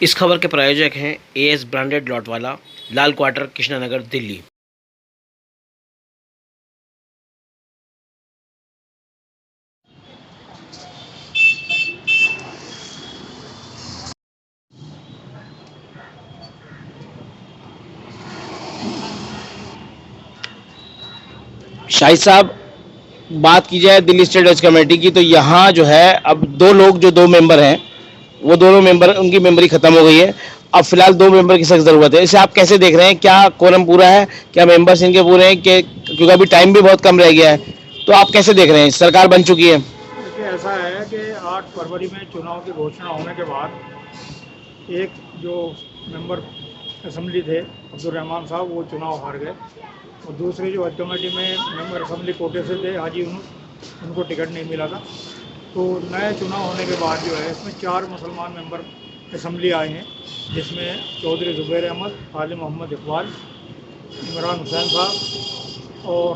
इस खबर के प्रायोजक हैं एएस ब्रांडेड लॉटवाला, लाल क्वार्टर, कृष्णानगर, दिल्ली। शाहिद साहब, बात की जाए दिल्ली स्टेट हज कमेटी की, तो यहाँ जो है अब दो लोग, जो दो मेंबर हैं, वो दोनों मेंबर, उनकी मेंबरी खत्म हो गई है। अब फिलहाल दो मेंबर की सख्त जरूरत है। इसे आप कैसे देख रहे हैं? क्या कोरम पूरा है? क्या मेंबर्स इनके पूरे हैं? कि क्योंकि अभी टाइम भी बहुत कम रह गया है, तो आप कैसे देख रहे हैं? सरकार बन चुकी है। देखिए, ऐसा है कि 8 फरवरी में चुनाव की घोषणा होने के बाद एक जो मेंबर असेंबली थे अब्दुल रहमान साहब, वो चुनाव हार गए, और दूसरे जो हज कमेटी में मेंबर असेंबली कोटे से थे हाजी, उनको टिकट नहीं मिला था। तो नए चुनाव होने के बाद जो है इसमें 4 मुसलमान मेंबर असेंबली आए हैं, जिसमें चौधरी ज़ुबैर अहमद, आलिम मोहम्मद इकबाल, इमरान हुसैन साहब और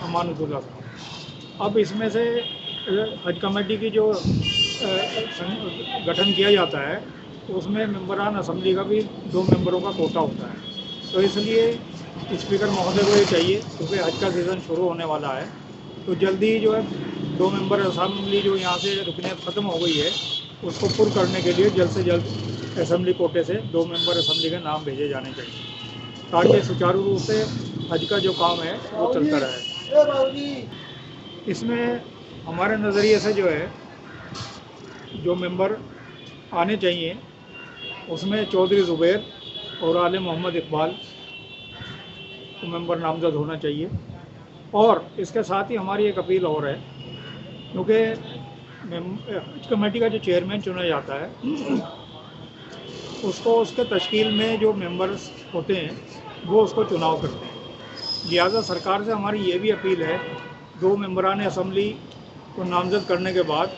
अमानुल्लाह साहब। अब इसमें से हज कमेटी की जो गठन किया जाता है, तो उसमें मेंबरान असम्बली का भी 2 मेंबरों का कोटा होता है। तो इसलिए स्पीकर महोदय को ये चाहिए, क्योंकि हज का सीज़न शुरू होने वाला है, तो जल्दी ही जो है 2 मेंबर असम्बली जो यहाँ से रुकनीत ख़त्म हो गई है, उसको पुर करने के लिए जल्द से जल्द असम्बली कोटे से 2 मेंबर असम्बली के नाम भेजे जाने चाहिए, ताकि सुचारू रूप से हज का जो काम है वो चलता रहे। इसमें हमारे नज़रिए से जो है, जो मेंबर आने चाहिए उसमें चौधरी ज़ुबैर और आलिम मोहम्मद इकबाल को मेंबर नामज़द होना चाहिए। और इसके साथ ही हमारी एक अपील और है, क्योंकि हज कमेटी का जो चेयरमैन चुना जाता है, उसको उसके तश्कील में जो मेंबर्स होते हैं वो उसको चुनाव करते हैं। लिहाजा सरकार से हमारी ये भी अपील है, 2 मेंबरान असम्बली को नामज़द करने के बाद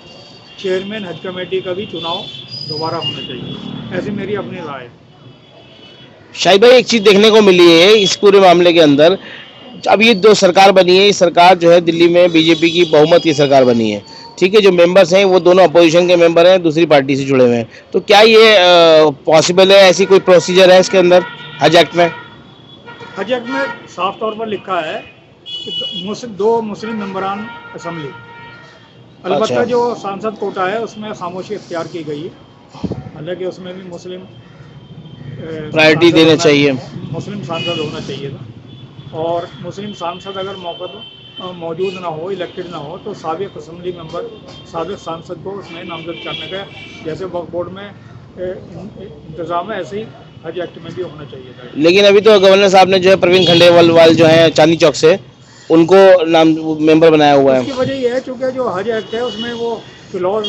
चेयरमैन हज कमेटी का भी चुनाव दोबारा होना चाहिए। ऐसी मेरी अपनी राय है। शाहिद भाई, एक चीज देखने को मिली है इस पूरे मामले के अंदर। अब ये जो सरकार बनी है, ये सरकार जो है दिल्ली में बीजेपी की बहुमत की सरकार बनी है। ठीक है, जो मेंबर्स हैं वो दोनों अपोजिशन के मेंबर हैं, दूसरी पार्टी से जुड़े हुए हैं। तो क्या ये पॉसिबल है? ऐसी कोई प्रोसीजर है इसके अंदर, हज एक्ट में? हज एक्ट में साफ तौर पर लिखा है कि 2 मुस्लिम मेंबरान असम्बली। अच्छा। अलबत्ता जो सांसद कोटा है उसमें खामोशी इख्तियार की गई है, हालांकि उसमें भी मुस्लिम प्रायोरिटी सांसद देना होना चाहिए। मुस्लिम सांसद होना चाहिए था। और मुस्लिम सांसद अगर मौका मौजूद ना हो, इलेक्टेड ना हो, तो साबिक असम्बली मेंबर, साबिक सांसद को उसमें नामजद करने का, जैसे वक्फ बोर्ड में इंतज़ाम है, ऐसे ही हज एक्ट में भी होना चाहिए था। लेकिन अभी तो गवर्नर साहब ने जो है प्रवीण खंडेलवाल जो है चांदनी चौक से, उनको नाम मेंबर बनाया हुआ उसकी है। वजह यह है, चूँकि जो हज एक्ट है उसमें वो क्लॉज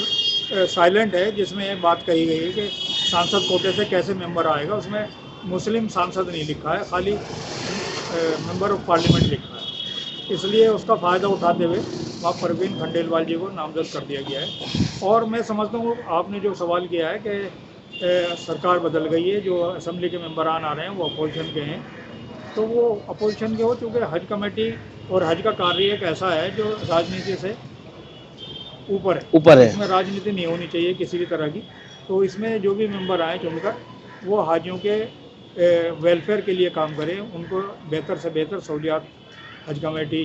साइलेंट है, जिसमें ये बात कही गई है कि सांसद कोटे से कैसे मेंबर आएगा। उसमें मुस्लिम सांसद नहीं लिखा है, खाली मेंबर ऑफ पार्लियामेंट लिखा है। इसलिए उसका फ़ायदा उठाते हुए वहाँ परवीन खंडेलवाल जी को नामजद कर दिया गया है। और मैं समझता हूँ आपने जो सवाल किया है कि सरकार बदल गई है, जो असम्बली के मेंबरान आ रहे हैं वो अपोजिशन के हैं, तो वो अपोजिशन के हो, चूँकि हज कमेटी और हज का कार्य एक ऐसा है जो राजनीति से ऊपर है, ऊपर है। इसमें राजनीति नहीं होनी चाहिए किसी भी तरह की। तो इसमें जो भी मेंबर आए चुनकर, वो हाजियों के वेलफेयर के लिए काम करें, उनको बेहतर से बेहतर सहूलियात हज कमेटी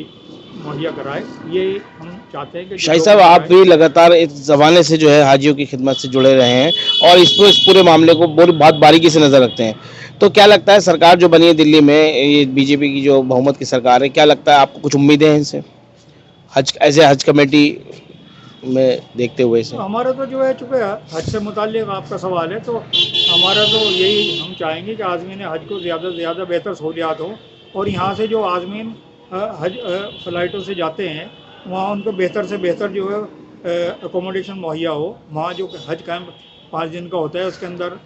मुहैया कराए। ये हम चाहते हैं कि जो शाहिद लोग साहब, मेंबर आप आए। भी लगातार इस जमाने से जो है हाजियों की खिदमत से जुड़े रहे हैं और इस पूरे मामले को बहुत बारीकी से नजर रखते हैं। तो क्या लगता है, सरकार जो बनी है दिल्ली में, ये बीजेपी की जो बहुमत की सरकार है, क्या लगता है आपको? कुछ उम्मीदें हैं इनसे, हज एज ए हज कमेटी में देखते हुए इसे? हमारा तो जो है, चूँकि हज से मुताल्लिक़ आपका सवाल है, तो हमारा तो यही हम चाहेंगे कि आज़मीन हज को ज़्यादा से ज़्यादा बेहतर सहूलियात हो, और यहाँ से जो आज़मीन हज फ़्लाइटों से जाते हैं, वहाँ उनको बेहतर से बेहतर जो है अकोमोडेशन मुहैया हो। वहाँ जो हज कैंप 5 दिन का होता है, उसके अंदर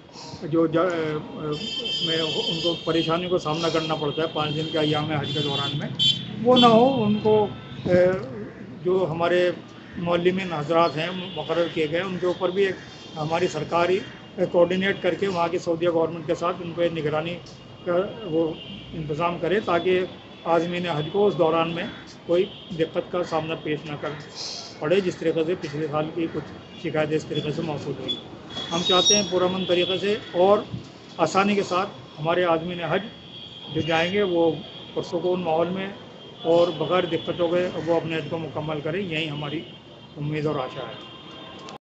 जो उसमें उनको परेशानियों का सामना करना पड़ता है 5 दिन के अय्याम हज के दौरान में, वो ना हो। उनको जो हमारे मौलमीन हजरात हैं मुकर्रर किए गए, उनके ऊपर भी एक हमारी सरकार ही कोऑर्डिनेट करके वहाँ की सऊदीया गवर्नमेंट के साथ उन पर निगरानी का वो इंतज़ाम करे, ताकि आज़मीन हज को उस दौरान में कोई दिक्कत का सामना पेश ना कर पड़े, जिस तरीके से पिछले साल की कुछ शिकायतें इस तरीके से मौसूल हुई। हम चाहते हैं पुरअमन तरीक़े से और आसानी के साथ हमारे आदमी ने हज जो जाएंगे वो पुरसुकून माहौल में और बग़ैर दिक्कतों के वो अपने हज को मुकम्मल करें, यही हमारी उम्मीद और आशा है।